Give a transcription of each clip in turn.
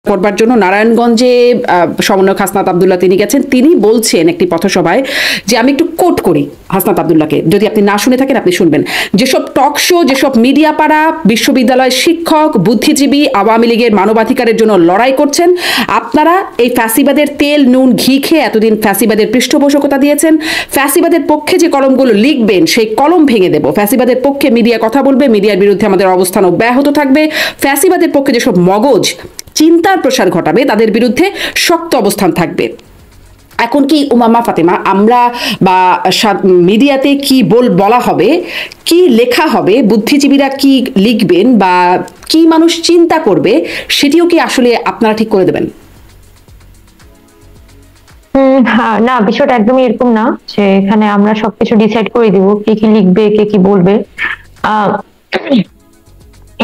করবার জন্য নারায়ণগঞ্জে সমন্বয়ক হাসনাত আব্দুল্লাহ তিনি গেছেন। তিনি বলছেন একটি পথসভায়, যে আমি একটু কোট করি হাসনাত আব্দুল্লাহকে, যদি আপনি না শুনে থাকেন আপনি শুনবেন, যেসব টক শো, যেসব মিডিয়া পাড়া, বিশ্ববিদ্যালয়ের শিক্ষক, বুদ্ধিজীবী, আওয়ামী লীগের মানবাধিকারের জন্য লড়াই করছেন, আপনারা এই ফ্যাসিবাদের তেল নুন ঘি খেয়ে এতদিন ফ্যাসিবাদের পৃষ্ঠপোষকতা দিয়েছেন। ফ্যাসিবাদের পক্ষে যে কলমগুলো লিখবেন সেই কলম ভেঙে দেব। ফ্যাসিবাদের পক্ষে মিডিয়া কথা বলবে, মিডিয়ার বিরুদ্ধে আমাদের অবস্থান অব্যাহত থাকবে। ফ্যাসিবাদের পক্ষে যেসব মগজ চিন্তার প্রসার ঘটাবে তাদের বিরুদ্ধে শক্ত অবস্থান থাকবে। এখন কি উমামা ফাতেমা, আমরা বা মিডিয়াতে কি বলা হবে, কি লেখা হবে, বুদ্ধিজীবীরা কি লিখবেন বা কি মানুষ চিন্তা করবে, সেটিও কি আসলে আপনারা ঠিক করে দেবেন? না, বিষয়টা একদমই এরকম না যে এখানে আমরা সবকিছু ডিসাইড করে দিব কে কি লিখবে, কে কি বলবে।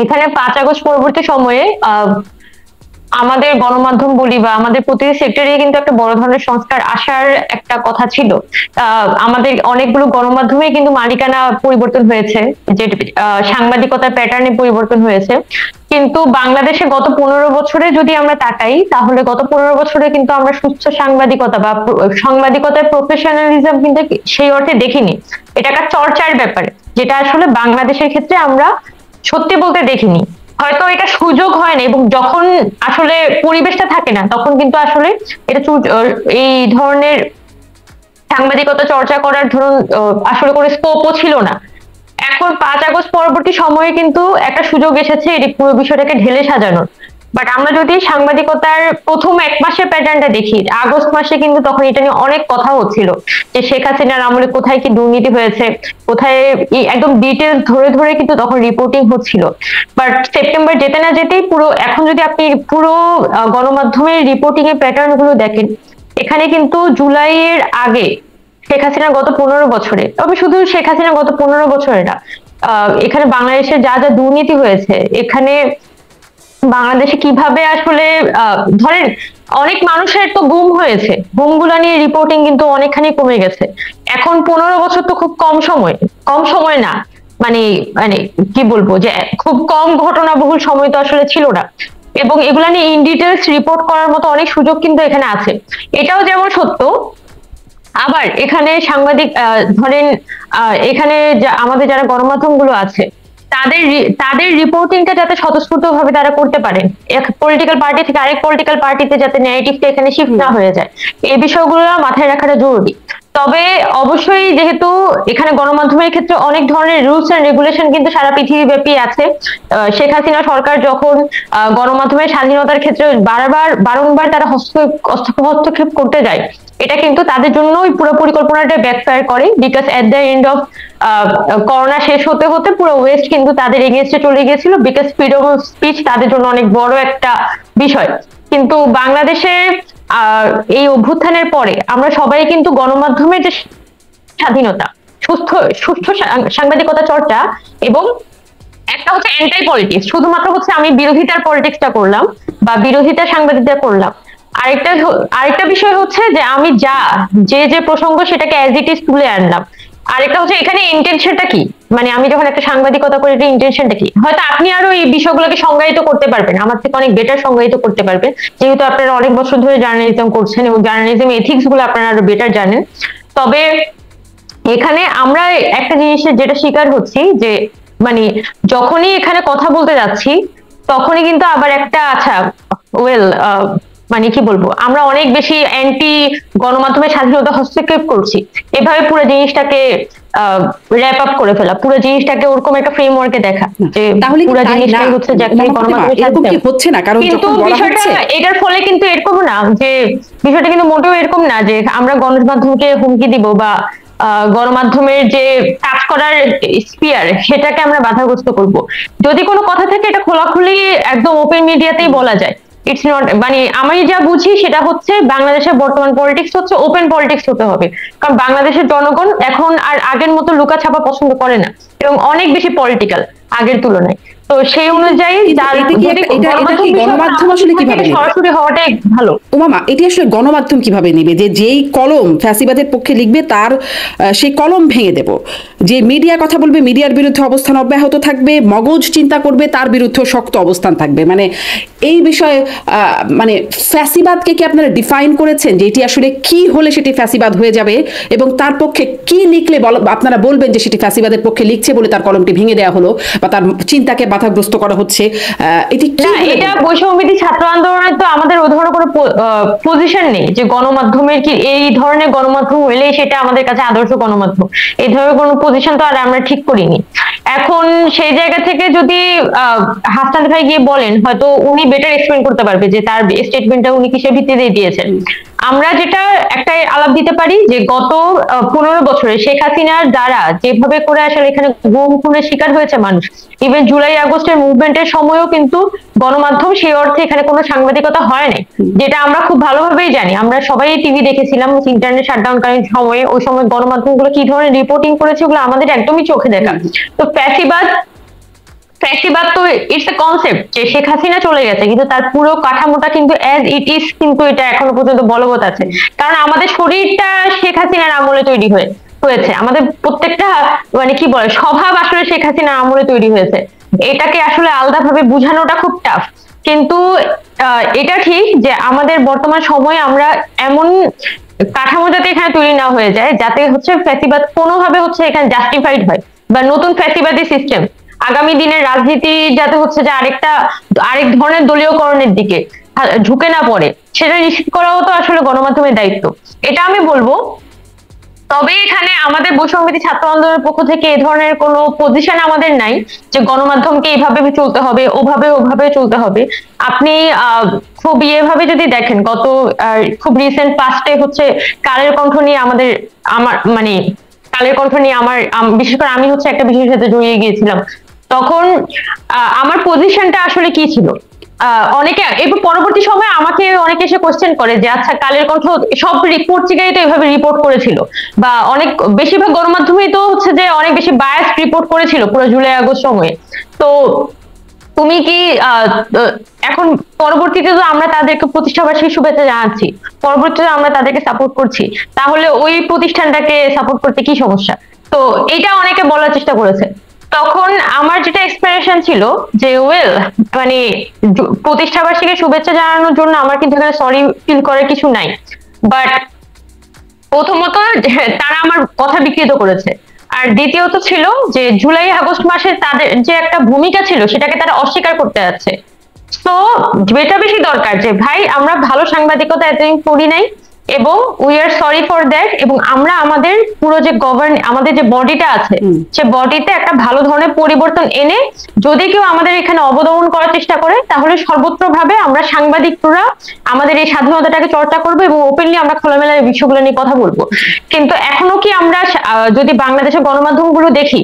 এখানে 5 আগস্ট পরবর্তী সময়ে আমাদের গণমাধ্যম বলি বা আমাদের প্রতিটি সেক্টরে কিন্তু একটা বড় ধরনের সংস্কার আসার একটা কথা ছিল। আমাদের অনেকগুলো গণমাধ্যমে কিন্তু মালিকানা পরিবর্তন হয়েছে, যে সাংবাদিকতার প্যাটার্নে পরিবর্তন হয়েছে। কিন্তু বাংলাদেশে গত 15 বছরে যদি আমরা তাকাই, তাহলে গত 15 বছরে কিন্তু আমরা সুস্থ সাংবাদিকতা বা সাংবাদিকতার প্রফেশনালিজম কিন্তু সেই অর্থে দেখিনি। এটা একটা চর্চার ব্যাপার, যেটা আসলে বাংলাদেশের ক্ষেত্রে আমরা সত্যি বলতে দেখিনি। হয়তো এটা সুযোগ হয় না, এবং যখন আসলে পরিবেশটা থাকে না তখন কিন্তু আসলে এটা এই ধরনের সাংবাদিকতা চর্চা করার ধরুন আসলে কোনো স্কোপও ছিল না। এখন 5 আগস্ট পরবর্তী সময়ে কিন্তু একটা সুযোগ এসেছে এই পুরো বিষয়টাকে ঢেলে সাজানোর। বাট আমরা যদি সাংবাদিকতার প্রথম 1 মাসের প্যাটার্নটা দেখি, আগস্ট মাসে কিন্তু তখন এটা নিয়ে অনেক কথা হচ্ছিল যে শেখ হাসিনার আমলে কোথায় কি দুর্নীতি হয়েছে, কোথায় একদম ডিটেলস ধরে ধরে কিন্তু তখন রিপোর্টিং হচ্ছিল। বাট সেপ্টেম্বর যেতে না যেতেই পুরো, এখন যদি আপনি পুরো গণমাধ্যমের রিপোর্টিং এর প্যাটার্ন গুলো দেখেন, এখানে কিন্তু জুলাইয়ের আগে শেখ হাসিনার গত 15 বছরে, তবে শুধু শেখ হাসিনার গত 15 বছরে না, এখানে বাংলাদেশের যা যা দুর্নীতি হয়েছে, এখানে বাংলাদেশে কিভাবে আসলে ধরেন অনেক মানুষের তো গুম হয়েছে, গুমগুলা নিয়ে রিপোর্টিং কিন্তু অনেকখানি কমে গেছে। এখন 15 বছর তো খুব কম সময়, কম সময় না, মানে মানে কি বলবো, যে খুব কম ঘটনাবহুল সময় তো আসলে ছিল না। এবং এগুলা নিয়ে ইন ডিটেলস রিপোর্ট করার মতো অনেক সুযোগ কিন্তু এখানে আছে। এটাও যেমন সত্য, আবার এখানে সাংবাদিক ধরেন এখানে আমাদের যারা গণমাধ্যম গুলো আছে, তাদের তাদের রিপোর্টিংটা যাতে স্বতঃস্ফূর্ত ভাবে তারা করতে পারেন, এক পলিটিক্যাল পার্টি থেকে আরেক পলিটিক্যাল পার্টিতে যাতে ন্যারেটিভটা এখানে শিফট না হয়ে যায়, এই বিষয়গুলো মাথায় রাখাটা জরুরি। তবে অবশ্যই যেহেতু এখানে গণমাধ্যমের ক্ষেত্রে অনেক ধরনের রুলস এন্ড রেগুলেশন কিন্তু সারা পৃথিবী ব্যাপী আছে। শেখ হাসিনা সরকার যখন গণমাধ্যমের স্বাধীনতার ক্ষেত্রে বারংবার তারা হস্তক্ষেপ করতে যায়, এটা কিন্তু তাদের জন্যই পুরো পরিকল্পনাটা ব্যাকফায়ার করে। Because at the end of corona শেষ হতে হতে পুরো ওয়েস্ট কিন্তু তাদের এগেইনস্টে চলে গিয়েছিল, বিকজ ফ্রিডম অফ স্পিচ তাদের জন্য অনেক বড় একটা বিষয়। কিন্তু বাংলাদেশে এই অভ্যুত্থানের পরে আমরা সবাই কিন্তু গণমাধ্যমের যে স্বাধীনতা, সুস্থ সাংবাদিকতা চর্চা, এবং একটা হচ্ছে অ্যান্টাই পলিটিক্স, শুধুমাত্র হচ্ছে আমি বিরোধিতার পলিটিক্সটা করলাম বা বিরোধিতার সাংবাদিকতা করলাম। আরেকটা বিষয় হচ্ছে যে আমি যে প্রসঙ্গ সেটাকে অ্যাজ ইট ইজ তুলে আনলাম। আরেকটা হচ্ছে এখানে ইন্টেনশনটা কি, মানে আমি যখন একটা সাংবাদিকতা করি এটা ইন্টেনশনটা কি। হয়তো আপনি আরো এই বিষয়গুলোকে সংজ্ঞায়িত করতে পারবেন, আমার থেকে অনেক বেটার সংজ্ঞায়িত করতে পারবেন, যেহেতু আপনারা অনেক বছর ধরে জার্নালিজম করছেন এবং জার্নালিজম এথিক্স গুলো আপনারা আরো বেটার জানেন। তবে এখানে আমরা একটা জিনিসের যেটা শিকার হচ্ছি, যে মানে যখনই এখানে কথা বলতে যাচ্ছি তখনই কিন্তু আবার একটা আচ্ছা ওয়েল মানে কি বলবো, আমরা অনেক বেশি অ্যান্টি গণমাধ্যমের স্বাধীনতা হস্তক্ষেপ করছি, এভাবে পুরো জিনিসটাকে র্যাপ আপ করে ফেলা, পুরো জিনিসটাকে ওরকম একটা ফ্রেমওয়ার্কে দেখা যে পুরো জিনিসটাই হচ্ছে যে একটা গণমাধ্যমের স্বাধীনতা হচ্ছে না। কারণ কিন্তু বিষয়টা এটার ফলে কিন্তু এরকম না যে, বিষয়টা কিন্তু মোটেও এরকম না যে আমরা গণমাধ্যমকে হুমকি দিব বা গণমাধ্যমের যে কাজ করার স্পিয়ার সেটাকে আমরা বাধাগ্রস্ত করব। যদি কোনো কথা থাকে এটা খোলাখুলি একদম ওপেন মিডিয়াতেই বলা যায়। ইটস নট, মানে আমি যা বুঝি সেটা হচ্ছে বাংলাদেশের বর্তমান পলিটিক্স হচ্ছে ওপেন পলিটিক্স হতে হবে। কারণ বাংলাদেশের জনগণ এখন আর আগের মতো লুকাছাপা পছন্দ করে না এবং অনেক বেশি পলিটিক্যাল আগের তুলনায়। তো সেই অনুযায়ী গণমাধ্যম আসলে কিভাবে সরাসরি হওয়াটাই ভালো। ওমামা, এটি আসলে গণমাধ্যম কিভাবে নেবে যে যেই কলম ফ্যাসিবাদের পক্ষে লিখবে তার সেই কলম ভেঙে দেব, যে মিডিয়া কথা বলবে মিডিয়ার বিরুদ্ধে অবস্থান অব্যাহত থাকবে, মগজ চিন্তা করবে তার বিরুদ্ধে শক্ত অবস্থান থাকবে, মানে এই বিষয়ে মানে ফ্যাসিবাদকে কি আপনারা ডিফাইন করেছেন যে এটি আসলে কি হলে সেটি ফ্যাসিবাদ হয়ে যাবে এবং তার পক্ষে কি লিখলে আপনারা বলবেন যে সেটি ফ্যাসিবাদের পক্ষে লিখছে বলে তার কলমটি ভেঙে দেওয়া হলো বা তার চিন্তাকে বাধাগ্রস্ত করা হচ্ছে? এটি কি? এটা বৈষম্যবিধি ছাত্র আন্দোলনে তো আমাদের ওই ধরনের কোনো পজিশন নেই যে গণমাধ্যমের কি এই ধরনের গণমাধ্যম হইলেই সেটা আমাদের কাছে আদর্শ গণমাধ্যম, এই ধরনের কোনো পজিশন তো আর আমরা ঠিক করিনি। এখন সেই জায়গা থেকে যদি হাসান ভাই গিয়ে বলেন, হয়তো উনি বেটার এক্সপ্লেন করতে পারবে যে তার স্টেটমেন্টটা উনি কিসের ভিত্তিতে দিয়েছেন। আমরা যেটা একটা আলাপ দিতে পারি যে গত 15 বছরে শেখ হাসিনার দ্বারা যেভাবে করে আসলে এখানে গুম খুনের শিকার হয়েছে মানুষ, ইভেন জুলাই আগস্টের মুভমেন্টের সময়ও কিন্তু গণমাধ্যম সেই অর্থে এখানে কোনো সাংবাদিকতা হয় নাই, যেটা আমরা খুব ভালোভাবেই জানি। আমরা সবাই টিভি দেখেছিলাম ইন্টারনেট শাটডাউনকালীন সময়ে, ওই সময় গণমাধ্যমগুলো কি ধরনের রিপোর্টিং করেছে ওগুলো আমাদের একদমই চোখে দেখা। তো ফ্যাসিবাদ তো ইটস এ কনসেপ্ট যে শেখ হাসিনা চলে গেছে কিন্তু তার পুরো কাঠামোটা কিন্তু অ্যাজ ইট ইজ কিন্তু এটা এখনো পর্যন্ত বলবৎ আছে, কারণ আমাদের শরীরটা শেখ হাসিনার আমলে তৈরি হয়েছে, আমাদের প্রত্যেকটা মানে কি বলে স্বভাব আসলে শেখ হাসিনার আমলে তৈরি হয়েছে। এটাকে আসলে আলাদাভাবে বোঝানোটা খুব টাফ, কিন্তু এটা ঠিক যে আমাদের বর্তমান সময়ে আমরা এমন কাঠামো যাতে এখানে তৈরি না হয়ে যায় যাতে হচ্ছে ফ্যাসিবাদ কোনোভাবে হচ্ছে এখানে জাস্টিফাইড হয়, বা নতুন ফ্যাসিবাদী সিস্টেম আগামী দিনের রাজনীতি যাতে হচ্ছে যে আরেক ধরনের দলীয়করণের দিকে ঝুঁকে না পড়ে, সেটা নিশ্চিত করাও তো আসলে গণমাধ্যমের দায়িত্ব, এটা আমি বলবো। তবে এখানে আমাদের বৈষম্যবিধি ছাত্র আন্দোলনের পক্ষ থেকে এই ধরনের কোনো পজিশন আমাদের নাই যে গণমাধ্যমকে এইভাবে চলতে হবে ওভাবে চলতে হবে। আপনি খুব ইয়েভাবে যদি দেখেন, খুব রিসেন্ট পাস্টে হচ্ছে কালের কণ্ঠ নিয়ে আমার মানে কালের কণ্ঠ নিয়ে বিশেষ করে আমি হচ্ছে একটা বিষয়ের সাথে জড়িয়ে গিয়েছিলাম, তখন আমার পজিশনটা আসলে কি ছিল। অনেকে এরপর পরবর্তী সময়ে আমাকে অনেকে এসে কোশ্চেন করে যে আচ্ছা কালের কণ্ঠ সব পত্রিকায় তো এভাবে রিপোর্ট করেছিল, বা বেশিরভাগ গণমাধ্যমেই তো হচ্ছে যে অনেক বেশি বায়াস রিপোর্ট করেছিল পুরো জুলাই আগস্ট সময়ে। তো তুমি কি এখন পরবর্তীতে তো আমরা তাদেরকে প্রতিষ্ঠাবার্ষিকী শুভেচ্ছা জানাচ্ছি, পরবর্তীতে আমরা তাদেরকে সাপোর্ট করছি, তাহলে ওই প্রতিষ্ঠানটাকে সাপোর্ট করতে কি সমস্যা? তো এটা অনেকে বলার চেষ্টা করেছে। তখন আমার যেটা এক্সপ্রেশন ছিল যে মানে প্রতিষ্ঠাবার্ষিকী শুভেচ্ছা জানানোর জন্য আমার কিন্তু এখানে সরি ফিল করার কিছু নাই, বাট প্রথমত তারা আমার কথা বিকৃত করেছে, আর দ্বিতীয়ত ছিল যে জুলাই আগস্ট মাসে তাদের যে একটা ভূমিকা ছিল সেটাকে তারা অস্বীকার করতে যাচ্ছে। তো যেটা বেশি দরকার যে ভাই আমরা ভালো সাংবাদিকতা এতদিন করি নাই এবং we are sorry for that, এবং আমরা আমাদের পুরো যে আমাদের যে বডিটা আছে সে বডিতে একটা ভালো ধরনের পরিবর্তন এনে যদি কেউ আমাদের এখানে অবদমন করার চেষ্টা করে তাহলে সর্বত্রভাবে আমরা সাংবাদিকরা আমাদের এই স্বাধীনতাটাকে চর্চা করবো এবং ওপেনলি আমরা খোলামেলা এই বিষয়গুলো নিয়ে কথা বলবো। কিন্তু এখনো কি আমরা যদি বাংলাদেশের গণমাধ্যমগুলো দেখি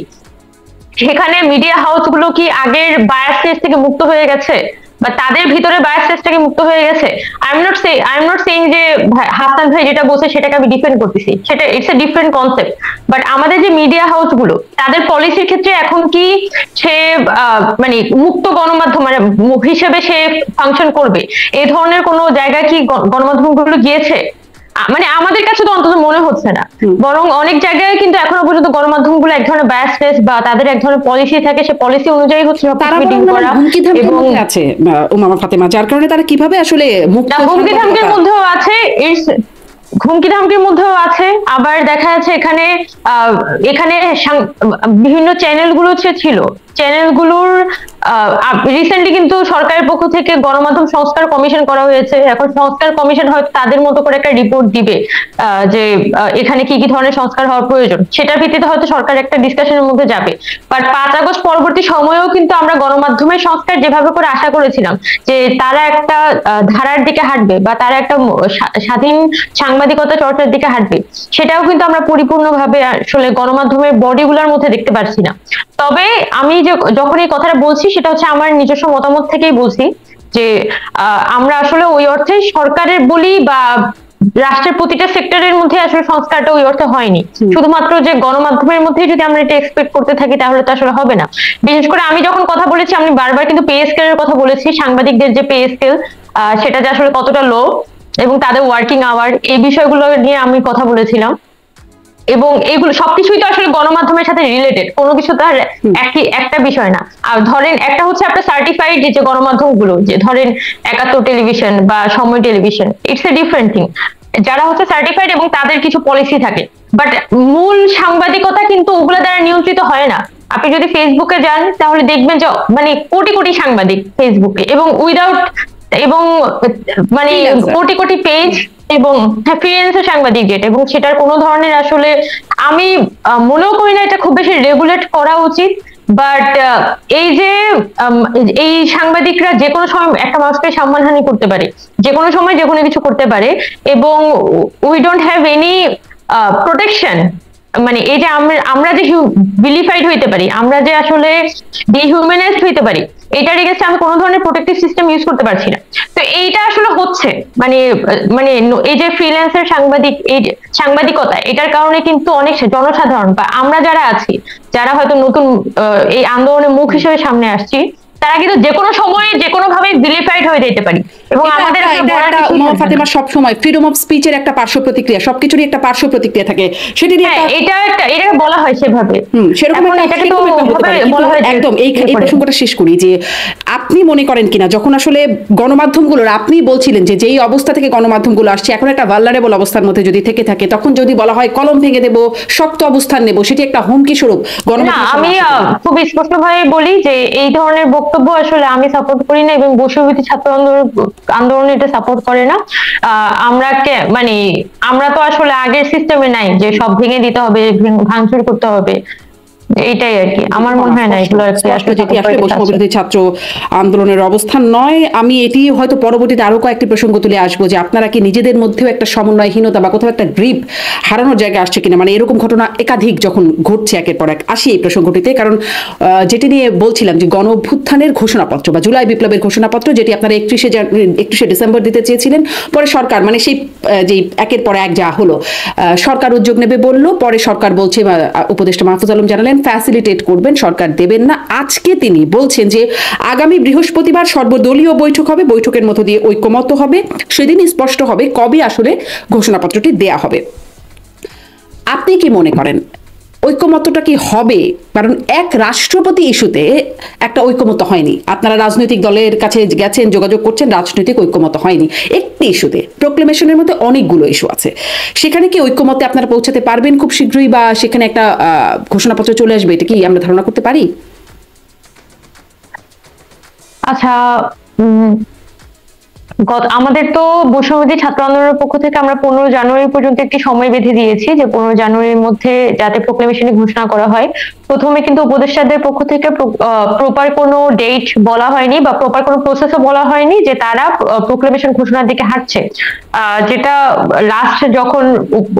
সেখানে মিডিয়া হাউস গুলো কি আগের বায়াসনেস থেকে মুক্ত হয়ে গেছে বা তাদের ভিতরে বায়াসনেসটাকে মুক্ত হয়ে গেছে? আই এম নট সেইং যে হাসান ভাই যেটা বলছে সেটাকে আমি ডিফেন্ড করতেছি, সেটা it's a different concept, but আমাদের যে মিডিয়া হাউস গুলো তাদের পলিসির ক্ষেত্রে এখন কি সে মানে মুক্ত গণমাধ্যম মানে হিসেবে সে ফাংশন করবে, এই ধরনের কোনো জায়গায় কি গণমাধ্যমগুলো গিয়েছে? মানে আমাদের কাছে তো অন্তত মনে হচ্ছে না, বরং অনেক জায়গায় কিন্তু এখনো পর্যন্ত গণমাধ্যমগুলো এক ধরনের বায়াসনেস বা তাদের এক ধরনের পলিসি থাকে, সে পলিসি অনুযায়ী হচ্ছে মিটিং করা এবং আছে উমামা ফাতেমা, যার কারণে তারা কিভাবে আসলে হুমকি ধামকির মধ্যেও আছে, হুমকি ধামকির মধ্যেও আছে। আবার দেখা যাচ্ছে এখানে বিভিন্ন চ্যানেলগুলো ছিল, চ্যানেলগুলোর রিসেন্টলি কিন্তু সরকারের পক্ষ থেকে গণমাধ্যম সংস্কার কমিশন করা হয়েছে, এখন সংস্কার কমিশন হয়তো তাদের মতো করে একটা রিপোর্ট দিবে যে এখানে কি কি ধরনের সংস্কার হওয়ার প্রয়োজন, সেটার ভিত্তিতে হয়তো সরকার একটা ডিসকাশনের মধ্যে যাবে। বাট 5 আগস্ট পরবর্তী সময়েও কিন্তু আমরা গণমাধ্যমের সংস্কার যেভাবে করে আশা করেছিলাম যে তারা একটা ধারার দিকে হাঁটবে বা তারা একটা স্বাধীন সাংবাদিকতা চর্চার দিকে হাঁটবে, সেটাও কিন্তু আমরা পরিপূর্ণভাবে আসলে গণমাধ্যমের বডিগুলোর মধ্যে দেখতে পাচ্ছি না। তবে আমি যখন এই কথাটা বলছি সেটা হচ্ছে আমার নিজস্ব মতামত থেকেই বলছি যে আমরা আসলে ওই অর্থে সরকারের বলি বা রাষ্ট্রের প্রতিটা সেক্টরের মধ্যে আসলে সংস্কারটা ওই অর্থে হয়নি। শুধুমাত্র যে গণমাধ্যমের মধ্যে যদি আমরা এটা এক্সপেক্ট করতে থাকি তাহলে তো আসলে হবে না। বিশেষ করে আমি যখন কথা বলেছি, আমি বারবার কিন্তু পে স্কেলের কথা বলেছি, সাংবাদিকদের যে পে স্কেল সেটা যে আসলে কতটা লো এবং তাদের ওয়ার্কিং আওয়ার, এই বিষয়গুলো নিয়ে আমি কথা বলেছিলাম। এবং এগুলো সবকিছুই তো আসলে গণমাধ্যমের সাথে রিলেটেড, কোনো কিছু তো আর একটা বিষয় না। আর ধরেন একটা হচ্ছে আপনার সার্টিফাইড যে গণমাধ্যমগুলো, যে ধরেন ৭১ টেলিভিশন বা সময় television, it's a different thing. যারা হচ্ছে সার্টিফাইড এবং তাদের কিছু পলিসি থাকে, বাট মূল সাংবাদিকতা কিন্তু ওগুলো দ্বারা নিয়ন্ত্রিত হয় না। আপনি যদি ফেসবুকে যান তাহলে দেখবেন যে মানে কোটি কোটি সাংবাদিক ফেসবুকে, এবং উইদাউট, এবং মানে কোটি কোটি পেজ, এবং ফ্রিল্যান্সার সাংবাদিক যেটা, এবং সেটার কোনো ধরনের আসলে আমি মনেও করি না এটা খুব বেশি রেগুলেট করা উচিত। বাট এই যে এই সাংবাদিকরা যে কোনো সময় একটা মানুষকে সম্মানহানি করতে পারে, যে কোনো সময় যে কোনো কিছু করতে পারে, এবং we don't have any protection. মানে এই যে আমরা যে ভিলিফাইড হইতে পারি, আমরা যে আসলে ডিহিউম্যানাইজড হইতে পারি, এটার এগেইনস্টে আমি কোনো ধরনের প্রোটেক্টিভ সিস্টেম ইউজ করতে পারছি না। তো এইটা আসলে হচ্ছে মানে মানে এই যে ফ্রিল্যান্সার সাংবাদিক, এই সাংবাদিকতা, এটার কারণে কিন্তু অনেক জনসাধারণ বা আমরা যারা আছি, যারা হয়তো নতুন এই আন্দোলনের মুখ হিসেবে সামনে আসছি, তারা কিন্তু যে কোনো সময় যে কোনো ভাবে ভিলিফাইড হয়ে যেতে পারি। এবং আমাদের ফাতেমা সব সময় ফ্রিডম অফ স্পিচের একটা পার্শ্ব প্রতিক্রিয়া, সবকিছুরই একটা পার্শ্ব প্রতিক্রিয়া থাকে, সেটি এটা বলা হয় সেভাবে। সেরকম একদম এই প্রসঙ্গটা শেষ করি যে আপনি মনে করেন কিনা, যখন আসলে গণমাধ্যমগুলোর, আপনি বলছিলেন যে যেই অবস্থা থেকে গণমাধ্যমগুলো আসছে এখন একটা ভালনারেবল অবস্থার মধ্যে যদি থেকে থাকে, তখন যদি বলা হয় কলম ভেঙে দেব, শক্ত অবস্থান নেব, সেটি একটা হুমকি স্বরূপ গণমাধ্যম। আমি খুব স্পষ্টভাবে বলি যে এই ধরনের বক্তব্য আসলে আমি সাপোর্ট করি না, এবং বৈষম্যবিরোধী ছাত্র আন্দোলন এটা সাপোর্ট করে না। মানে আমরা তো আসলে আগের সিস্টেমে নাই যে সব ভেঙে দিতে হবে, ভাঙচুর করতে হবে, এটাই আর কি। আমার মনে হয় না এগুলো বৈষম্যবিরোধী ছাত্র আন্দোলনের অবস্থান নয়। আমি এটি হয়তো পরবর্তীতে আরো কয়েকটি প্রসঙ্গ তুলে আসবো যে আপনারা কি নিজেদের মধ্যেও একটা সমন্বয়হীনতা বা কোথাও একটা গ্রিপ হারানোর জায়গা আসছে কিনা, মানে এরকম ঘটনা একাধিক যখন ঘটছে একের পর এক। আসি এই প্রসঙ্গটিতে, কারণ যেটি নিয়ে বলছিলাম যে গণ অভ্যুত্থানের ঘোষণাপত্র বা জুলাই বিপ্লবের ঘোষণাপত্র, যেটি আপনারা 31শে ডিসেম্বর দিতে চেয়েছিলেন, পরে সরকার মানে সেই যে একের পর এক যা হলো, সরকার উদ্যোগ নেবে বলল, পরে সরকার বলছে, উপদেষ্টা মাহফুজ আলম জানালেন ফ্যাসিলিটেট করবেন, সরকার দেবেন না। আজকে তিনি বলছেন যে আগামী বৃহস্পতিবার সর্বদলীয় বৈঠক হবে, বৈঠকের মধ্য দিয়ে ঐক্যমত হবে, সেদিনই স্পষ্ট হবে কবে আসলে ঘোষণাপত্রটি দেয়া হবে। আপনি কি মনে করেন ঐক্যমত্যটা কি হবে? কারণ এক রাষ্ট্রপতি ইস্যুতে একটা ঐক্যমত্য হয়নি, আপনারা রাজনৈতিক দলের কাছে গেছেন, যোগাযোগ করছেন, রাজনৈতিক ঐক্যমত্য হয়নি একটি ইস্যুতে। প্রোক্লেমেশনের মধ্যে অনেকগুলো ইস্যু আছে, সেখানে কি ঐক্যমত্যে আপনারা পৌঁছাতে পারবেন খুব শীঘ্রই, বা সেখানে একটা ঘোষণাপত্র চলে আসবে, এটা কি আমরা ধারণা করতে পারি? আচ্ছা, আমাদের তো বৈষম্যবিরোধী ছাত্র আন্দোলনের পক্ষ থেকে আমরা 15 জানুয়ারি পর্যন্ত একটি সময় বেঁধে দিয়েছি যে 15 জানুয়ারির মধ্যে যাতে প্রোক্লেমেশনে ঘোষণা করা হয়। প্রথমে কিন্তু উপদেষ্টাদের পক্ষ থেকে প্রপার কোনো ডেট বলা হয়নি বা প্রপার কোনো প্রসেসও বলা হয়নি যে তারা প্রোক্লেমেশন ঘোষণার দিকে হাঁটছে। যেটা লাস্ট যখন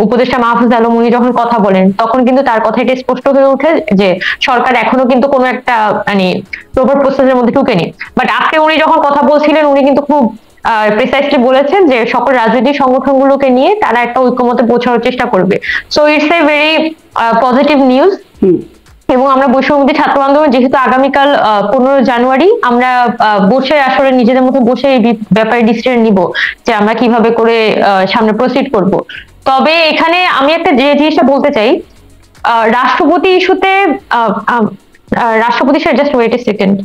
উপদেষ্টা মাহফুজ আলম উনি যখন কথা বলেন, তখন কিন্তু তার কথা এটা স্পষ্ট হয়ে ওঠে যে সরকার এখনো কিন্তু কোনো একটা মানে প্রপার প্রসেসের মধ্যে ঢুকেনি। বাট আজকে উনি যখন কথা বলছিলেন, উনি কিন্তু খুব প্রিসাইসলি বলেছেন যে সকল রাজনৈতিক সংগঠনগুলোকে নিয়ে তারা একটা ঐক্যমতে পৌঁছানোর চেষ্টা করবে। So it's a very positive news. এবং আমরা বৈষম্যবিরোধী ছাত্র আন্দোলন যেহেতু আগামীকাল 15 জানুয়ারি আমরা বসে আসলে নিজেদের মতো বসে এই ব্যাপারে ডিসিশন নিব যে আমরা কিভাবে করে সামনে প্রসিড করব। তবে এখানে আমি একটা যে জিনিসটা বলতে চাই, রাষ্ট্রপতি ইস্যুতে রাষ্ট্রপতি sir just wait a second.